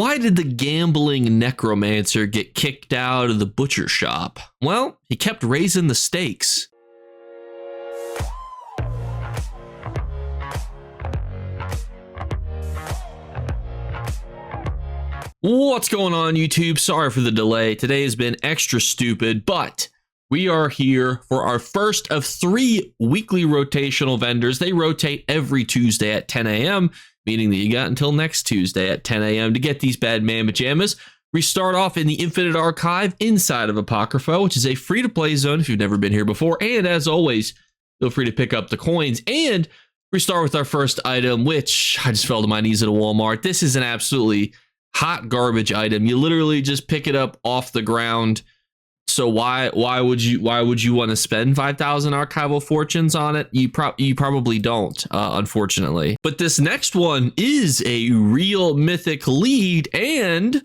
Why did the gambling necromancer get kicked out of the butcher shop? Well, he kept raising the stakes. What's going on, YouTube? Sorry for the delay. Today has been extra stupid, but we are here for our first of 3 weekly rotational vendors. They rotate every Tuesday at 10 a.m., meaning that you got until next Tuesday at 10 a.m. to get these bad mamma jammas. We start off in the Infinite Archive inside of Apocrypha, which is a free-to-play zone if you've never been here before. And as always, feel free to pick up the coins. And we start with our first item, which I just fell to my knees at a Walmart. This is an absolutely hot garbage item. You literally just pick it up off the ground. So why would you want to spend 5,000 archival fortunes on it? You probably don't, unfortunately. But this next one is a real mythic lead, and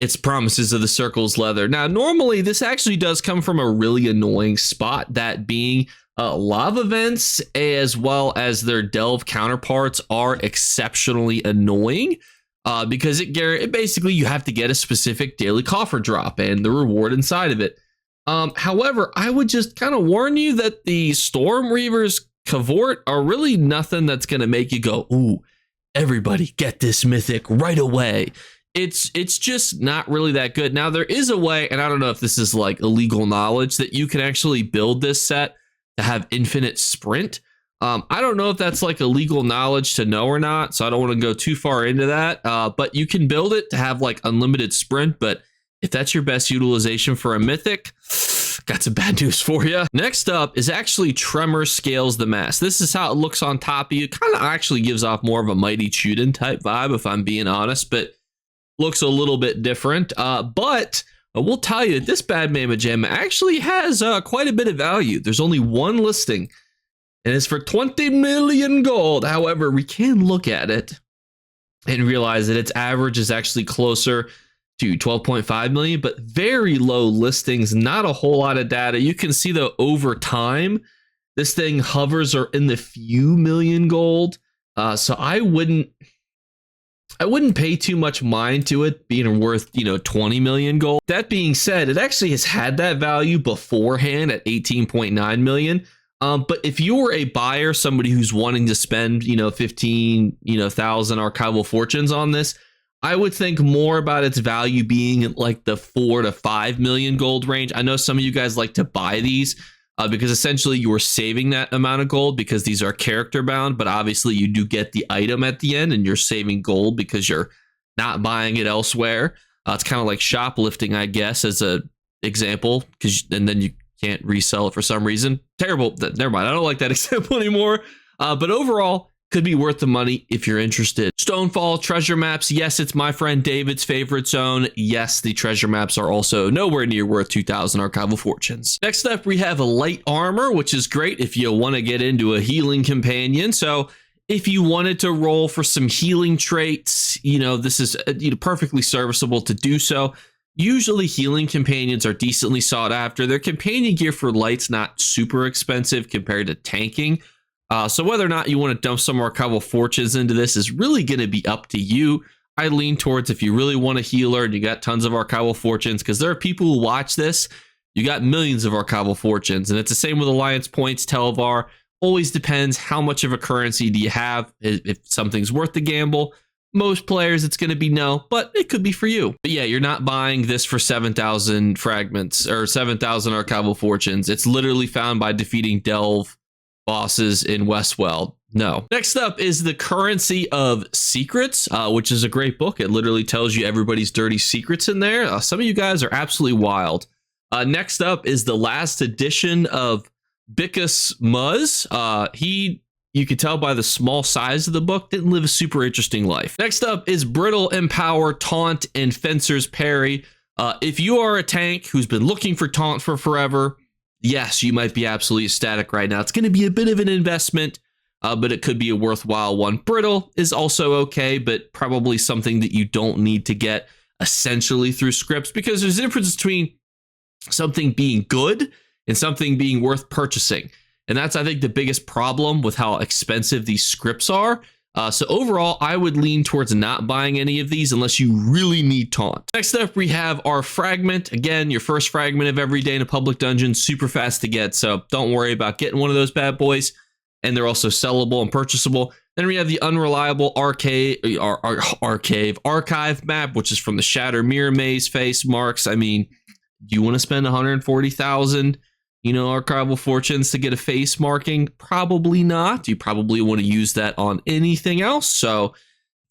it's Promises of the Circle's Leather. Now, normally this actually does come from a really annoying spot, that being lava vents as well as their delve counterparts are exceptionally annoying. Because it basically, you have to get a specific daily coffer drop and the reward inside of it. However, I would just kind of warn you that the Storm Reaver's Cavort are really nothing that's going to make you go, ooh, everybody get this mythic right away. It's just not really that good. Now, there is a way, and I don't know if this is like illegal knowledge, that you can actually build this set to have infinite sprint. I don't know if that's like illegal knowledge to know or not, so I don't want to go too far into that. But you can build it to have like unlimited sprint. But if that's your best utilization for a mythic, got some bad news for you. Next up is actually Tremor Scales the Mass. This is how it looks on top of you. Kind of actually gives off more of a Mighty Chuden type vibe, if I'm being honest, but looks a little bit different. But we'll tell you that this bad mamma gem actually has quite a bit of value. There's only one listing, and it's for 20 million gold. However, we can look at it and realize that its average is actually closer to 12.5 million, but very low listings, not a whole lot of data. You can see though, over time, this thing hovers or in the few million gold. So I wouldn't pay too much mind to it being worth, 20 million gold. That being said, it actually has had that value beforehand at 18.9 million. But if you were a buyer, somebody who's wanting to spend, 15, 1,000 archival fortunes on this, I would think more about its value being in like the 4 to 5 million gold range. I know some of you guys like to buy these because essentially you are saving that amount of gold because these are character bound, but obviously you do get the item at the end and you're saving gold because you're not buying it elsewhere. It's kind of like shoplifting, I guess, as a example, and then you can't resell it for some reason. Terrible. Never mind. I don't like that example anymore. But overall, could be worth the money if you're interested. Stonefall treasure maps. Yes, it's my friend David's favorite zone. Yes, the treasure maps are also nowhere near worth 2,000 archival fortunes. Next up, we have a light armor, which is great if you want to get into a healing companion. So if you wanted to roll for some healing traits, this is perfectly serviceable to do so. Usually healing companions are decently sought after. Their companion gear for light's not super expensive compared to tanking. So whether or not you want to dump some archival fortunes into this is really going to be up to you. I lean towards if you really want a healer and you got tons of archival fortunes, because there are people who watch this, you got millions of archival fortunes, and it's the same with Alliance points, Telvar. Always depends how much of a currency do you have. If something's worth the gamble, most players it's going to be no, but it could be for you. But yeah, you're not buying this for 7,000 fragments or 7,000 archival fortunes. It's literally found by defeating delve bosses in Westwell. No. Next up is the Currency of Secrets, which is a great book. It literally tells you everybody's dirty secrets in there. Some of you guys are absolutely wild. Next up is the last edition of Bickus Muzz. You could tell by the small size of the book, didn't live a super interesting life. Next up is Brittle Empower, Taunt, and Fencer's Parry. If you are a tank who's been looking for Taunt for forever, yes, you might be absolutely ecstatic right now. It's going to be a bit of an investment, but it could be a worthwhile one. Brittle is also okay, but probably something that you don't need to get essentially through scripts, because there's a difference between something being good and something being worth purchasing. And that's, I think, the biggest problem with how expensive these scripts are. So overall, I would lean towards not buying any of these unless you really need taunt. Next up, we have our fragment. Again, your first fragment of every day in a public dungeon, super fast to get. So don't worry about getting one of those bad boys. And they're also sellable and purchasable. Then we have the unreliable archive map, which is from the Shatter Mirror Maze face marks. I mean, do you want to spend 140,000, archival fortunes to get a face marking? Probably not. You probably want to use that on anything else. So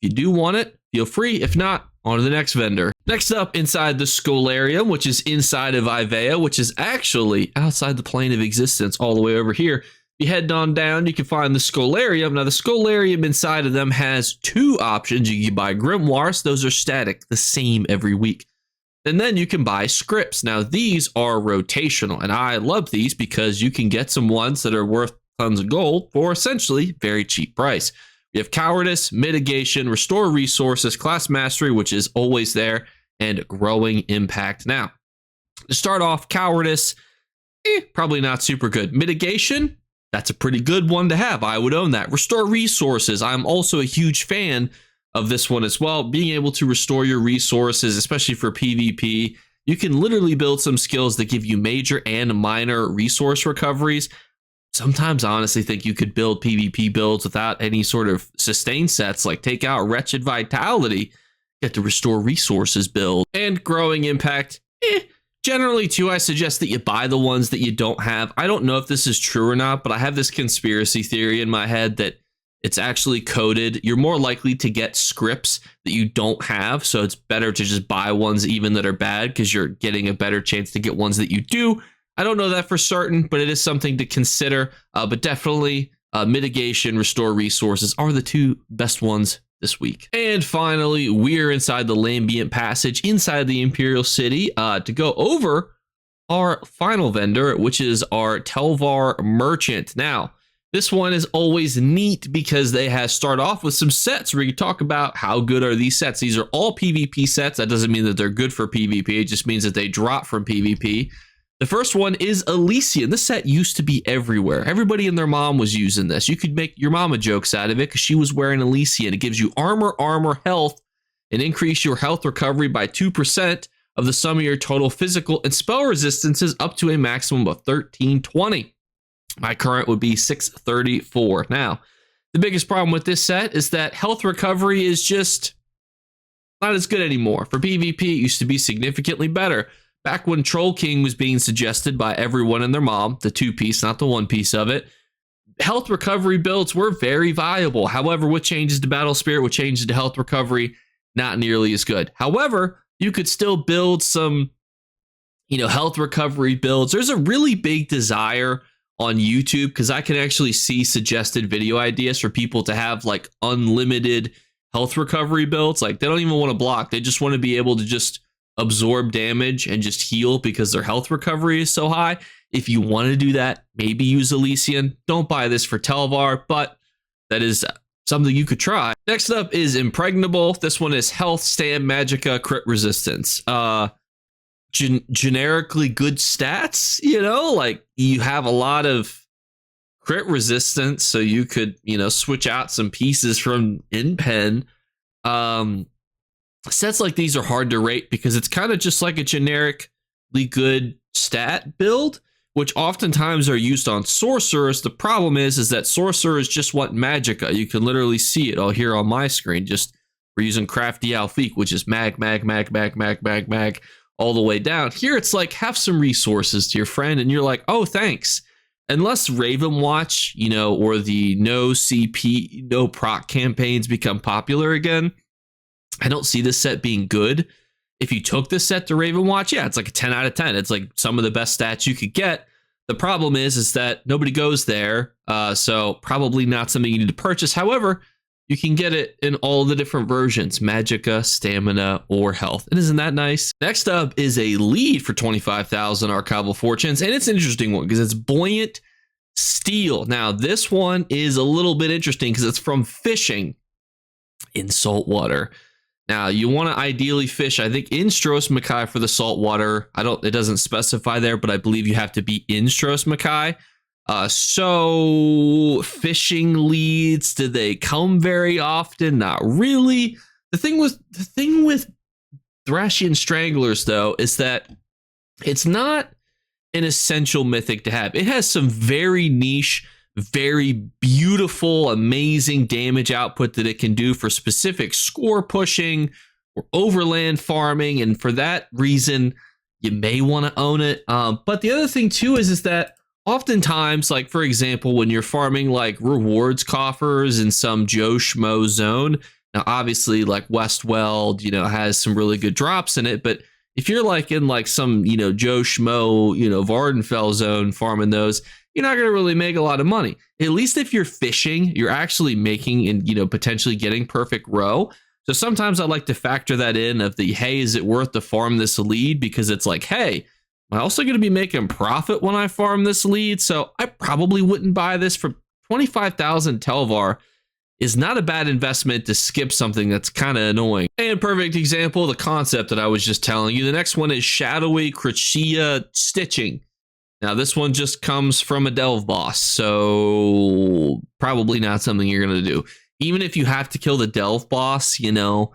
if you do want it, feel free. If not, on to the next vendor. Next up, inside the Scholarium, which is inside of Ivea, which is actually outside the plane of existence all the way over here. You head on down, you can find the Scholarium. Now, the Scholarium inside of them has two options. You can buy grimoires. Those are static, the same every week. And then you can buy scripts. Now, these are rotational, and I love these because you can get some ones that are worth tons of gold for essentially very cheap price. We have Cowardice, Mitigation, Restore Resources, Class Mastery, which is always there, and Growing Impact. Now, to start off, Cowardice, probably not super good. Mitigation, that's a pretty good one to have. I would own that. Restore Resources, I'm also a huge fan of this one as well. Being able to restore your resources, especially for PvP, you can literally build some skills that give you major and minor resource recoveries. Sometimes I honestly think you could build PvP builds without any sort of sustain sets, like take out Wretched Vitality, get the Restore Resources build. And Growing Impact, generally too, I suggest that you buy the ones that you don't have. I don't know if this is true or not, but I have this conspiracy theory in my head that it's actually coded. You're more likely to get scripts that you don't have, so it's better to just buy ones even that are bad because you're getting a better chance to get ones that you do. I don't know that for certain, but it is something to consider. But definitely Mitigation, Restore Resources are the two best ones this week. And finally, we're inside the Lambient Passage inside the Imperial City to go over our final vendor, which is our Telvar Merchant. Now, this one is always neat because they start off with some sets where you talk about how good are these sets. These are all PvP sets. That doesn't mean that they're good for PvP. It just means that they drop from PvP. The first one is Elysian. This set used to be everywhere. Everybody and their mom was using this. You could make your mama jokes out of it because she was wearing Elysian. It gives you armor, health, and increase your health recovery by 2% of the sum of your total physical and spell resistances up to a maximum of 1320. My current would be 634. Now, the biggest problem with this set is that health recovery is just not as good anymore. For PvP, it used to be significantly better. Back when Troll King was being suggested by everyone and their mom, the two-piece, not the one-piece of it, health recovery builds were very viable. However, with changes to Battle Spirit, with changes to health recovery, not nearly as good. However, you could still build some, health recovery builds. There's a really big desire on YouTube because I can actually see suggested video ideas for people to have like unlimited health recovery builds. Like they don't even want to block. They just want to be able to just absorb damage and just heal because their health recovery is so high. If you want to do that, maybe use Elysian. Don't buy this for Telvar, but that is something you could try. Next up is Impregnable. This one is health, stam, magicka, crit resistance. Generically good stats, like you have a lot of crit resistance, so you could, switch out some pieces from InPen. Sets like these are hard to rate because it's kind of just like a generically good stat build, which oftentimes are used on sorcerers. The problem is that sorcerers just want magicka. You can literally see it all here on my screen. Just we're using Crafty Alfiq, which is mag, all the way down. Here it's like have some resources to your friend and you're like, oh, thanks. Unless Ravenwatch, or the no CP, no proc campaigns become popular again, I don't see this set being good. If you took this set to Ravenwatch, yeah, it's like a 10 out of 10. It's like some of the best stats you could get. The problem is that nobody goes there, so probably not something you need to purchase. However, you can get it in all the different versions, magicka, stamina, or health. And isn't that nice? Next up is a lead for 25,000 archival fortunes, and it's an interesting one because it's Buoyant Steel. Now, this one is a little bit interesting because it's from fishing in saltwater. Now, you want to ideally fish, I think, in Stros Mackay for the saltwater. It doesn't specify there, but I believe you have to be in Stros Mackay. So fishing leads, do they come very often? Not really. The thing with Thrashian Stranglers, though, is that it's not an essential mythic to have. It has some very niche, very beautiful, amazing damage output that it can do for specific score pushing or overland farming, and for that reason, you may want to own it. But the other thing too is that oftentimes, like for example, when you're farming like rewards coffers in some Joe Schmo zone, now obviously like Westweld, has some really good drops in it, but if you're like in like some, Joe Schmo, Vardenfell zone farming those, you're not going to really make a lot of money. At least if you're fishing, you're actually making and, potentially getting perfect row. So sometimes I like to factor that in of the, hey, is it worth to farm this lead? Because it's like, hey, am I also going to be making profit when I farm this lead? So I probably wouldn't buy this for 25,000 Telvar. Is not a bad investment to skip something that's kind of annoying. And perfect example, the concept that I was just telling you. The next one is Shadowy Crachia Stitching. Now this one just comes from a delve boss, so probably not something you're going to do. Even if you have to kill the delve boss, a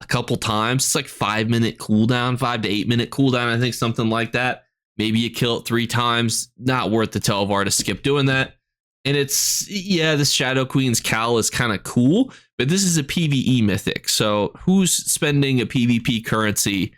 couple times, it's like 5-minute cooldown, 5 to 8 minute cooldown, I think, something like that. Maybe you kill it 3 times, not worth the Telvar to skip doing that. And it's, this Shadow Queen's Cowl is kind of cool, but this is a PvE mythic. So who's spending a PvP currency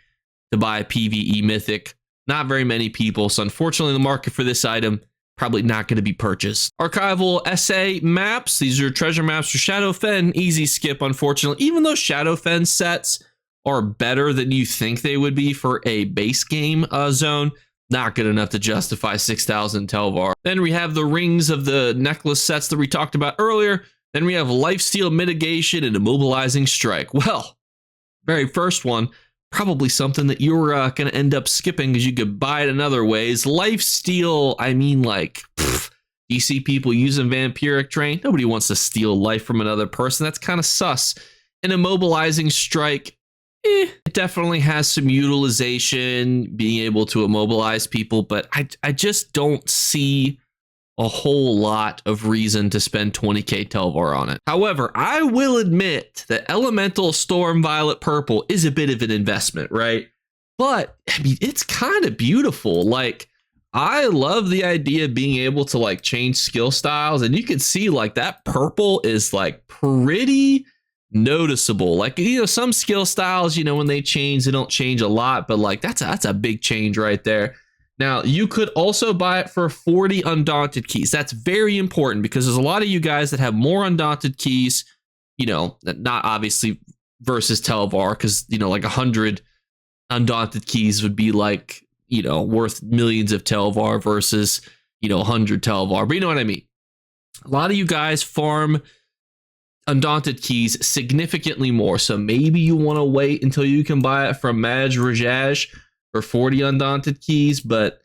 to buy a PvE mythic? Not very many people. So unfortunately, the market for this item probably not going to be purchased. Archival SA maps. These are treasure maps for Shadowfen. Easy skip, unfortunately. Even though Shadowfen sets are better than you think they would be for a base game zone, not good enough to justify 6,000 Telvar. Then we have the rings of the necklace sets that we talked about earlier. Then we have lifesteal mitigation and immobilizing strike. Well, very first one, probably something that you're going to end up skipping because you could buy it in other ways. Lifesteal, I mean, like, you see people using vampiric drain. Nobody wants to steal life from another person. That's kind of sus. And immobilizing strike, it definitely has some utilization, being able to immobilize people, but I just don't see a whole lot of reason to spend 20k Telvar on it. However, I will admit that Elemental Storm Violet Purple is a bit of an investment, right? But I mean, it's kind of beautiful. Like, I love the idea of being able to like change skill styles, and you can see like that purple is like pretty noticeable. Like, some skill styles, when they change, they don't change a lot, but like that's a big change right there. Now, you could also buy it for 40 Undaunted keys. That's very important because there's a lot of you guys that have more Undaunted keys, not obviously versus Telvar, because, like 100 Undaunted keys would be like, worth millions of Telvar versus, 100 Telvar. But you know what I mean? A lot of you guys farm Undaunted keys significantly more. So maybe you want to wait until you can buy it from Maj Rajaj for 40 Undaunted keys, but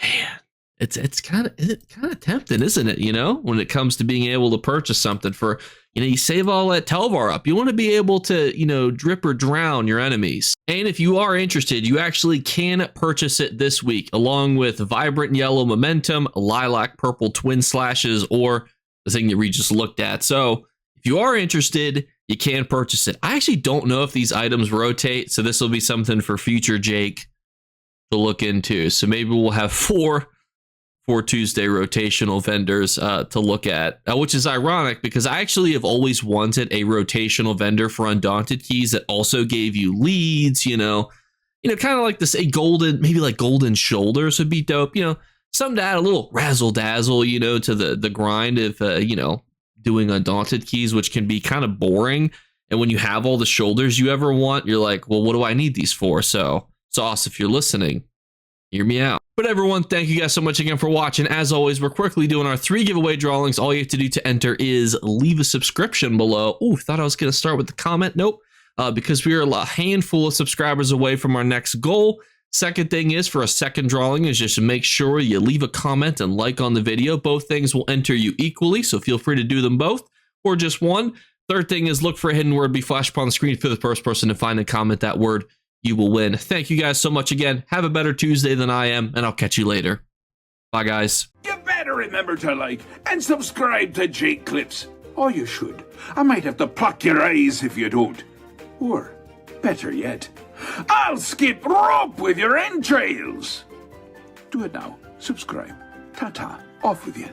man, it's kind of tempting, isn't it? When it comes to being able to purchase something for, you save all that Telvar up. You want to be able to, drip or drown your enemies. And if you are interested, you actually can purchase it this week, along with Vibrant Yellow Momentum, Lilac Purple Twin Slashes, or the thing that we just looked at. So if you are interested, you can purchase it. I actually don't know if these items rotate, so this will be something for future Jake to look into. So maybe we'll have four Tuesday rotational vendors to look at, which is ironic because I actually have always wanted a rotational vendor for Undaunted keys that also gave you leads, kind of like this, maybe like Golden Shoulders would be dope, something to add a little razzle dazzle, to the grind of, doing Undaunted keys, which can be kind of boring. And when you have all the shoulders you ever want, you're like, well, what do I need these for? So, Sauce, if you're listening, hear me out. But everyone, thank you guys so much again for watching. As always, we're quickly doing our 3 giveaway drawings. All you have to do to enter is leave a subscription below. Oh, thought I was going to start with the comment. Nope. Because we are a handful of subscribers away from our next goal. Second thing is, for a second drawing, is just to make sure you leave a comment and like on the video. Both things will enter you equally, so feel free to do them both or just one. Third thing is, look for a hidden word be flashed upon the screen for the first person to find and comment that word. You will win. Thank you guys so much again. Have a better Tuesday than I am, and I'll catch you later. Bye, guys. better remember to like and subscribe to Jakeclips. Or you should. I might have to pluck your eyes if you don't. Or, better yet, I'll skip rope with your entrails. Do it now. Subscribe. Ta-ta. Off with you.